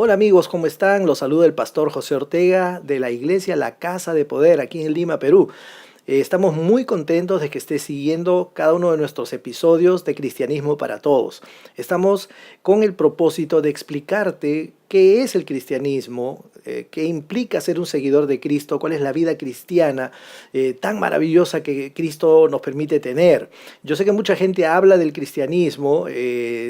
Hola amigos, ¿cómo están? Los saluda el pastor José Ortega de la iglesia La Casa de Poder aquí en Lima, Perú. Estamos muy contentos de que estés siguiendo cada uno de nuestros episodios de Cristianismo para Todos. Estamos con el propósito de explicarte qué es el cristianismo, qué implica ser un seguidor de Cristo, cuál es la vida cristiana tan maravillosa que Cristo nos permite tener. Yo sé que mucha gente habla del cristianismo,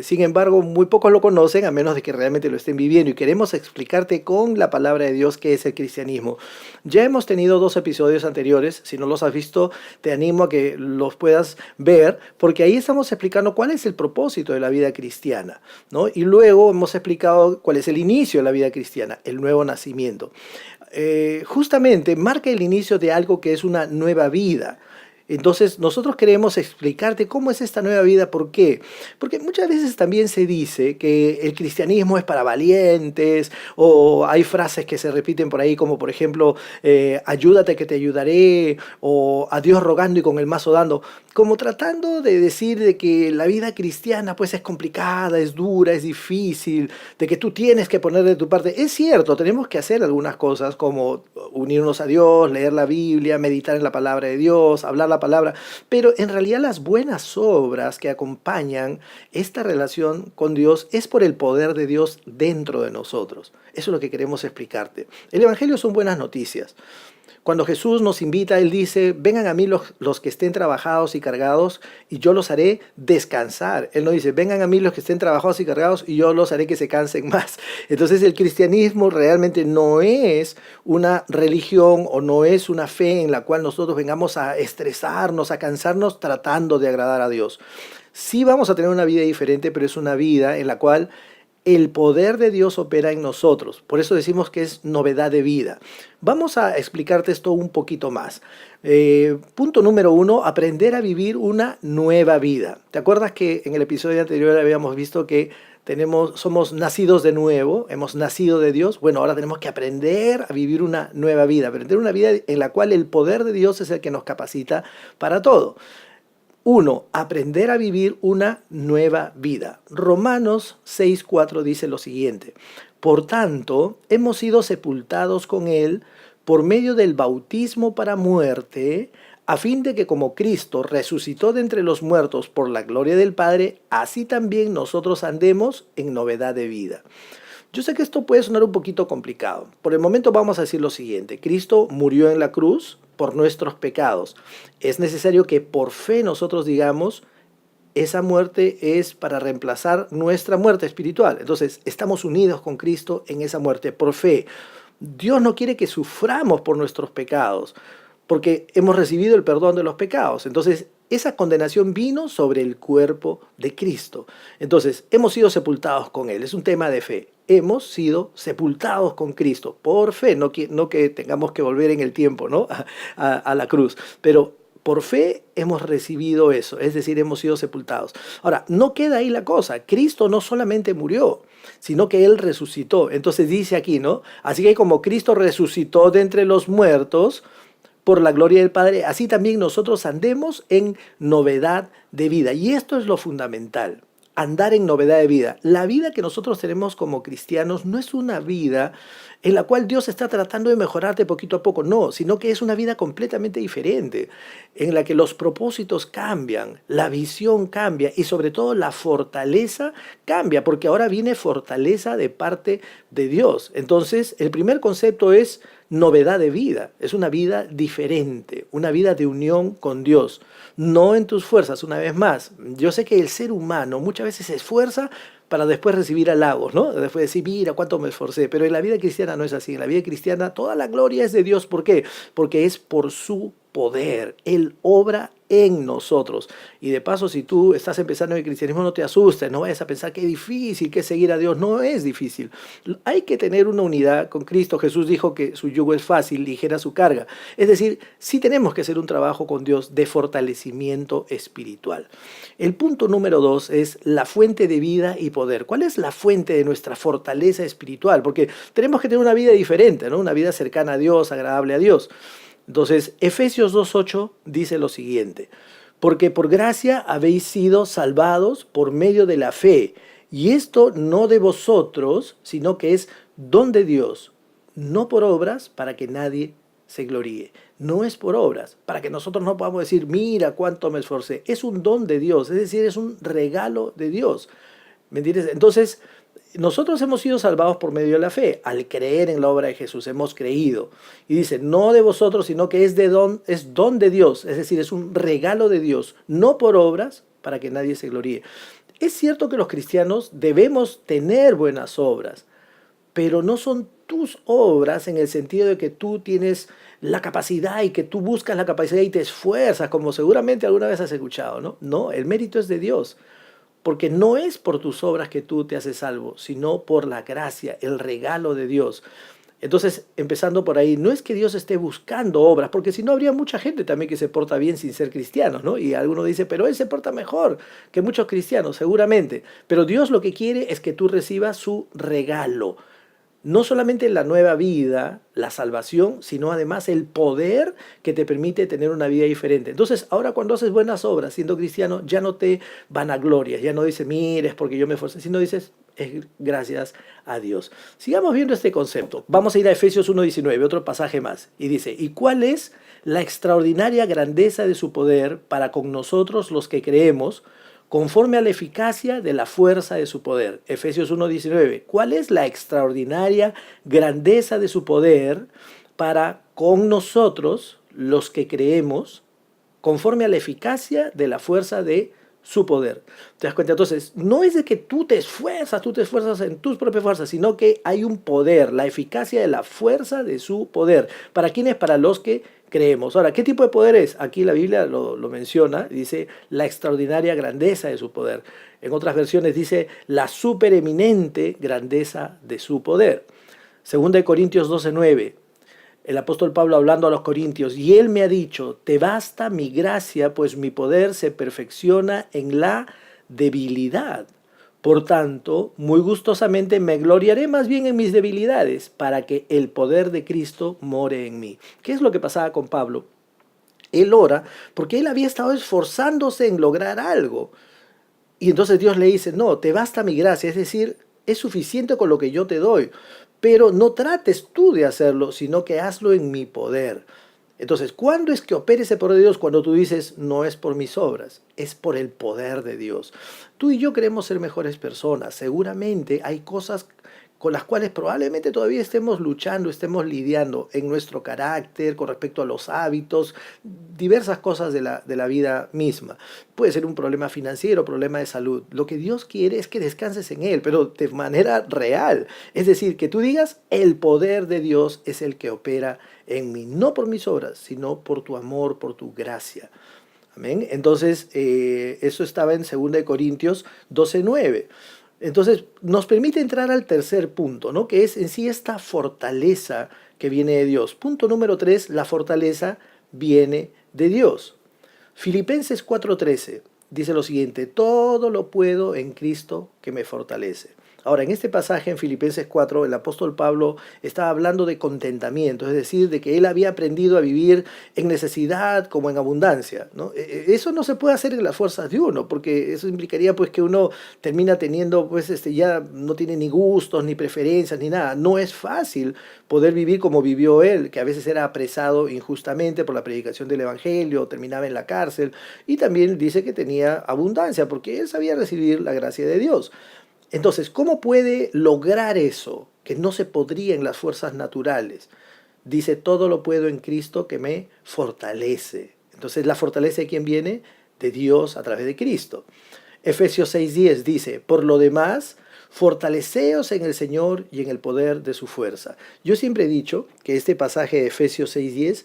sin embargo, muy pocos lo conocen a menos de que realmente lo estén viviendo y queremos explicarte con la palabra de Dios qué es el cristianismo. Ya hemos tenido 2 episodios anteriores, si no los has visto, te animo a que los puedas ver, porque ahí estamos explicando cuál es el propósito de la vida cristiana, ¿no? Y luego hemos explicado cuál es el inicio de la vida cristiana, el nuevo nacimiento. Justamente marca el inicio de algo que es una nueva vida. Entonces nosotros queremos explicarte cómo es esta nueva vida. ¿Por qué? Porque muchas veces también se dice que el cristianismo es para valientes, o hay frases que se repiten por ahí como por ejemplo, ayúdate que te ayudaré, o a Dios rogando y con el mazo dando, como tratando de decir de que la vida cristiana pues es complicada, es dura, es difícil, de que tú tienes que poner de tu parte. Es cierto, tenemos que hacer algunas cosas como unirnos a Dios, leer la Biblia, meditar en la palabra de Dios, hablar la palabra, pero en realidad las buenas obras que acompañan esta relación con Dios es por el poder de Dios dentro de nosotros. Eso es lo que queremos explicarte. El Evangelio son buenas noticias. Cuando Jesús nos invita, Él dice, vengan a mí los que estén trabajados y cargados y yo los haré descansar. Él no dice, vengan a mí los que estén trabajados y cargados y yo los haré que se cansen más. Entonces el cristianismo realmente no es una religión o no es una fe en la cual nosotros vengamos a estresarnos, a cansarnos tratando de agradar a Dios. Sí vamos a tener una vida diferente, pero es una vida en la cual el poder de Dios opera en nosotros. Por eso decimos que es novedad de vida. Vamos a explicarte esto un poquito más. Punto número 1, aprender a vivir una nueva vida. ¿Te acuerdas que en el episodio anterior habíamos visto que somos nacidos de nuevo, hemos nacido de Dios? Bueno, ahora tenemos que aprender a vivir una nueva vida, aprender una vida en la cual el poder de Dios es el que nos capacita para todo. 1. Aprender a vivir una nueva vida. Romanos 6:4 dice lo siguiente: por tanto, hemos sido sepultados con Él por medio del bautismo para muerte, a fin de que como Cristo resucitó de entre los muertos por la gloria del Padre, así también nosotros andemos en novedad de vida. Yo sé que esto puede sonar un poquito complicado. Por el momento vamos a decir lo siguiente: Cristo murió en la cruz por nuestros pecados. Es necesario que por fe nosotros digamos, esa muerte es para reemplazar nuestra muerte espiritual. Entonces, estamos unidos con Cristo en esa muerte por fe. Dios no quiere que suframos por nuestros pecados, porque hemos recibido el perdón de los pecados. Entonces, esa condenación vino sobre el cuerpo de Cristo. Entonces, hemos sido sepultados con Él. Es un tema de fe. Hemos sido sepultados con Cristo por fe, no que tengamos que volver en el tiempo, ¿no? a la cruz, pero por fe hemos recibido eso, es decir, hemos sido sepultados. Ahora, no queda ahí la cosa. Cristo no solamente murió, sino que Él resucitó. Entonces dice aquí, ¿no? Así que como Cristo resucitó de entre los muertos por la gloria del Padre, así también nosotros andemos en novedad de vida. Y esto es lo fundamental: andar en novedad de vida. La vida que nosotros tenemos como cristianos no es una vida en la cual Dios está tratando de mejorarte poquito a poco, no, sino que es una vida completamente diferente, en la que los propósitos cambian, la visión cambia y sobre todo la fortaleza cambia, porque ahora viene fortaleza de parte de Dios. Entonces, el primer concepto es novedad de vida, es una vida diferente, una vida de unión con Dios, no en tus fuerzas. Una vez más, yo sé que el ser humano muchas veces se esfuerza para después recibir halagos, ¿no? Después decir, mira cuánto me esforcé, pero en la vida cristiana no es así. En la vida cristiana toda la gloria es de Dios. ¿Por qué? Porque es por su poder. Él obra en nosotros. Y de paso, si tú estás empezando en el cristianismo, no te asustes, no vayas a pensar que es difícil, que seguir a Dios. No es difícil. Hay que tener una unidad con Cristo. Jesús dijo que su yugo es fácil, ligera su carga. Es decir, sí tenemos que hacer un trabajo con Dios de fortalecimiento espiritual. El punto número 2 es la fuente de vida y poder. ¿Cuál es la fuente de nuestra fortaleza espiritual? Porque tenemos que tener una vida diferente, ¿no? Una vida cercana a Dios, agradable a Dios. Entonces, Efesios 2:8 dice lo siguiente: porque por gracia habéis sido salvados por medio de la fe, y esto no de vosotros, sino que es don de Dios, no por obras para que nadie se gloríe. No es por obras, para que nosotros no podamos decir, mira cuánto me esforcé. Es un don de Dios, es decir, es un regalo de Dios. ¿Me entiendes? Entonces, nosotros hemos sido salvados por medio de la fe, al creer en la obra de Jesús, hemos creído. Y dice, no de vosotros, sino que es don de Dios, es decir, es un regalo de Dios, no por obras, para que nadie se gloríe. Es cierto que los cristianos debemos tener buenas obras, pero no son tus obras en el sentido de que tú tienes la capacidad y que tú buscas la capacidad y te esfuerzas, como seguramente alguna vez has escuchado, ¿no? No, el mérito es de Dios. Porque no es por tus obras que tú te haces salvo, sino por la gracia, el regalo de Dios. Entonces, empezando por ahí, no es que Dios esté buscando obras, porque si no habría mucha gente también que se porta bien sin ser cristianos, ¿no? Y alguno dice, pero él se porta mejor que muchos cristianos, seguramente. Pero Dios lo que quiere es que tú recibas su regalo. No solamente la nueva vida, la salvación, sino además el poder que te permite tener una vida diferente. Entonces, ahora cuando haces buenas obras siendo cristiano, ya no te vanaglorias, ya no dices, mires porque yo me esforcé, sino dices, es gracias a Dios. Sigamos viendo este concepto. Vamos a ir a Efesios 1:19, otro pasaje más. Y dice, ¿y cuál es la extraordinaria grandeza de su poder para con nosotros los que creemos, conforme a la eficacia de la fuerza de su poder? Efesios 1:19. ¿Cuál es la extraordinaria grandeza de su poder para con nosotros, los que creemos, conforme a la eficacia de la fuerza de su poder? ¿Te das cuenta? Entonces, no es de que tú te esfuerzas en tus propias fuerzas, sino que hay un poder, la eficacia de la fuerza de su poder. ¿Para quiénes? Para los que creemos. Ahora, ¿qué tipo de poder es? Aquí la Biblia lo menciona, dice la extraordinaria grandeza de su poder. En otras versiones dice la supereminente grandeza de su poder. Segunda de Corintios 12:9. El apóstol Pablo hablando a los corintios, y él me ha dicho, te basta mi gracia, pues mi poder se perfecciona en la debilidad. Por tanto, muy gustosamente me gloriaré más bien en mis debilidades, para que el poder de Cristo more en mí. ¿Qué es lo que pasaba con Pablo? Él ora porque él había estado esforzándose en lograr algo. Y entonces Dios le dice, no, te basta mi gracia, es decir, es suficiente con lo que yo te doy, pero no trates tú de hacerlo, sino que hazlo en mi poder. Entonces, ¿cuándo es que opera ese poder de Dios? Cuando tú dices, no es por mis obras, es por el poder de Dios. Tú y yo queremos ser mejores personas. Seguramente hay cosas con las cuales probablemente todavía estemos luchando, estemos lidiando en nuestro carácter, con respecto a los hábitos, diversas cosas de la vida misma. Puede ser un problema financiero, problema de salud. Lo que Dios quiere es que descanses en Él, pero de manera real. Es decir, que tú digas, el poder de Dios es el que opera en mí, no por mis obras, sino por tu amor, por tu gracia. Amén. Entonces, eso estaba en 2 Corintios 12:9. Entonces, nos permite entrar al tercer punto, ¿no? Que es en sí esta fortaleza que viene de Dios. Punto número 3, la fortaleza viene de Dios. Filipenses 4:13 dice lo siguiente, todo lo puedo en Cristo que me fortalece. Ahora, en este pasaje en Filipenses 4, el apóstol Pablo estaba hablando de contentamiento, es decir, de que él había aprendido a vivir en necesidad como en abundancia, ¿no? Eso no se puede hacer en las fuerzas de uno, porque eso implicaría pues que uno termina teniendo, pues ya no tiene ni gustos, ni preferencias, ni nada. No es fácil poder vivir como vivió él, que a veces era apresado injustamente por la predicación del evangelio, terminaba en la cárcel, y también dice que tenía abundancia, porque él sabía recibir la gracia de Dios. Entonces, ¿cómo puede lograr eso que no se podría en las fuerzas naturales? Dice, todo lo puedo en Cristo que me fortalece. Entonces, ¿la fortaleza de quién viene? De Dios a través de Cristo. Efesios 6:10 dice, por lo demás, fortaleceos en el Señor y en el poder de su fuerza. Yo siempre he dicho que este pasaje de Efesios 6:10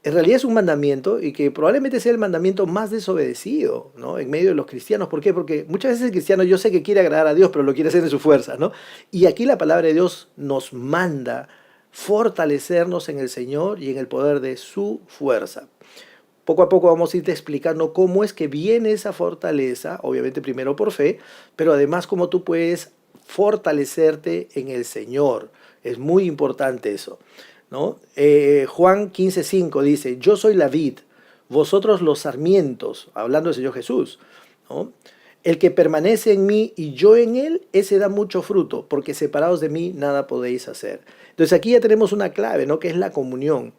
en realidad es un mandamiento y que probablemente sea el mandamiento más desobedecido, ¿no? En medio de los cristianos. ¿Por qué? Porque muchas veces el cristiano yo sé que quiere agradar a Dios, pero lo quiere hacer en su fuerza, ¿no? Y aquí la palabra de Dios nos manda fortalecernos en el Señor y en el poder de su fuerza. Poco a poco vamos a irte explicando cómo es que viene esa fortaleza, obviamente primero por fe, pero además cómo tú puedes fortalecerte en el Señor. Es muy importante eso, ¿no? Juan 15:5 dice, yo soy la vid, vosotros los sarmientos, hablando del Señor Jesús, ¿no? El que permanece en mí y yo en él, ese da mucho fruto, porque separados de mí nada podéis hacer. Entonces aquí ya tenemos una clave, ¿no? Que es la comunión.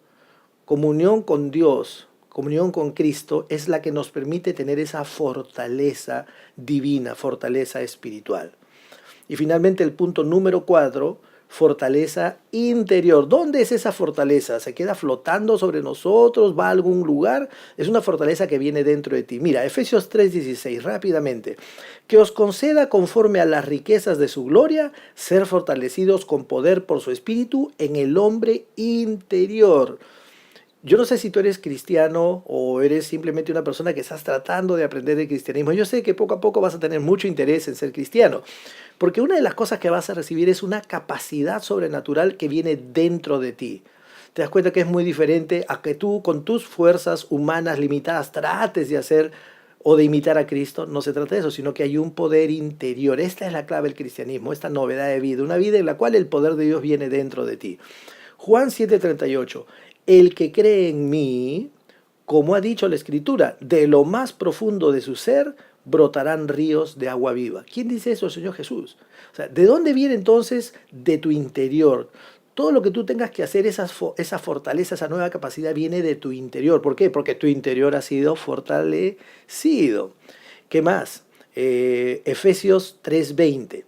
Comunión con Dios, comunión con Cristo es la que nos permite tener esa fortaleza divina, fortaleza espiritual. Y finalmente el punto número 4, fortaleza interior. ¿Dónde es esa fortaleza? ¿Se queda flotando sobre nosotros? ¿Va a algún lugar? Es una fortaleza que viene dentro de ti. Mira, Efesios 3:16, rápidamente. Que os conceda conforme a las riquezas de su gloria, ser fortalecidos con poder por su espíritu en el hombre interior. Yo no sé si tú eres cristiano o eres simplemente una persona que estás tratando de aprender el cristianismo. Yo sé que poco a poco vas a tener mucho interés en ser cristiano, porque una de las cosas que vas a recibir es una capacidad sobrenatural que viene dentro de ti. Te das cuenta que es muy diferente a que tú con tus fuerzas humanas limitadas trates de hacer o de imitar a Cristo. No se trata de eso, sino que hay un poder interior. Esta es la clave del cristianismo, esta novedad de vida, una vida en la cual el poder de Dios viene dentro de ti. Juan 7:38, el que cree en mí, como ha dicho la Escritura, de lo más profundo de su ser brotarán ríos de agua viva. ¿Quién dice eso? El Señor Jesús. O sea, ¿de dónde viene entonces? De tu interior. Todo lo que tú tengas que hacer, esa fortaleza, esa nueva capacidad viene de tu interior. ¿Por qué? Porque tu interior ha sido fortalecido. ¿Qué más? Efesios 3:20.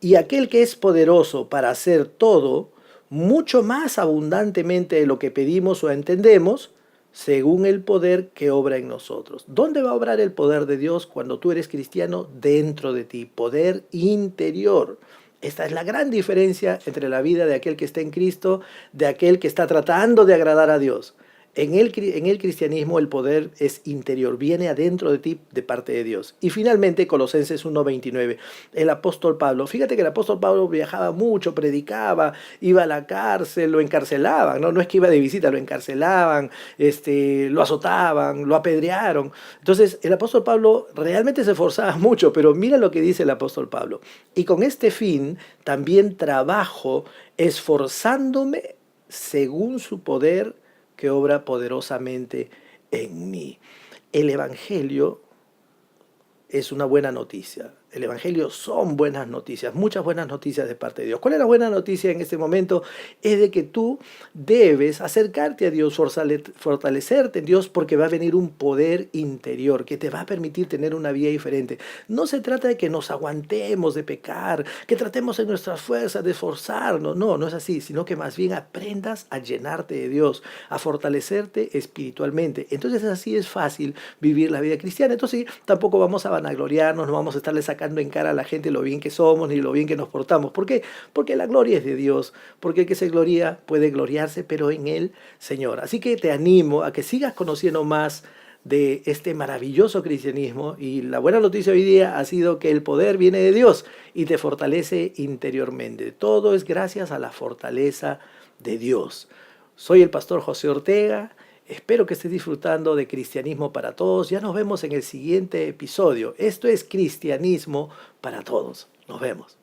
Y aquel que es poderoso para hacer todo, mucho más abundantemente de lo que pedimos o entendemos, según el poder que obra en nosotros. ¿Dónde va a obrar el poder de Dios cuando tú eres cristiano? Dentro de ti, poder interior. Esta es la gran diferencia entre la vida de aquel que está en Cristo, de aquel que está tratando de agradar a Dios. En el cristianismo el poder es interior, viene adentro de ti de parte de Dios. Y finalmente Colosenses 1:29, el apóstol Pablo. Fíjate que el apóstol Pablo viajaba mucho, predicaba, iba a la cárcel, lo encarcelaban, no es que iba de visita, lo encarcelaban, lo azotaban, lo apedrearon. Entonces el apóstol Pablo realmente se esforzaba mucho, pero mira lo que dice el apóstol Pablo. Y con este fin también trabajo esforzándome según su poder que obra poderosamente en mí. El Evangelio es una buena noticia. El Evangelio son buenas noticias, muchas buenas noticias de parte de Dios. ¿Cuál es la buena noticia en este momento? Es de que tú debes acercarte a Dios, fortalecerte en Dios, porque va a venir un poder interior que te va a permitir tener una vida diferente. No se trata de que nos aguantemos de pecar, que tratemos en nuestras fuerzas de esforzarnos. No, no es así, sino que más bien aprendas a llenarte de Dios, a fortalecerte espiritualmente. Entonces así es fácil vivir la vida cristiana. Entonces tampoco vamos a vanagloriarnos, no vamos a estarle sacando en cara a la gente lo bien que somos ni lo bien que nos portamos. ¿Por qué? Porque la gloria es de Dios, porque el que se gloria puede gloriarse, pero en el Señor. Así que te animo a que sigas conociendo más de este maravilloso cristianismo, y la buena noticia hoy día ha sido que el poder viene de Dios y te fortalece interiormente. Todo es gracias a la fortaleza de Dios. Soy el pastor José Ortega. Espero que estés disfrutando de Cristianismo para Todos. Ya nos vemos en el siguiente episodio. Esto es Cristianismo para Todos. Nos vemos.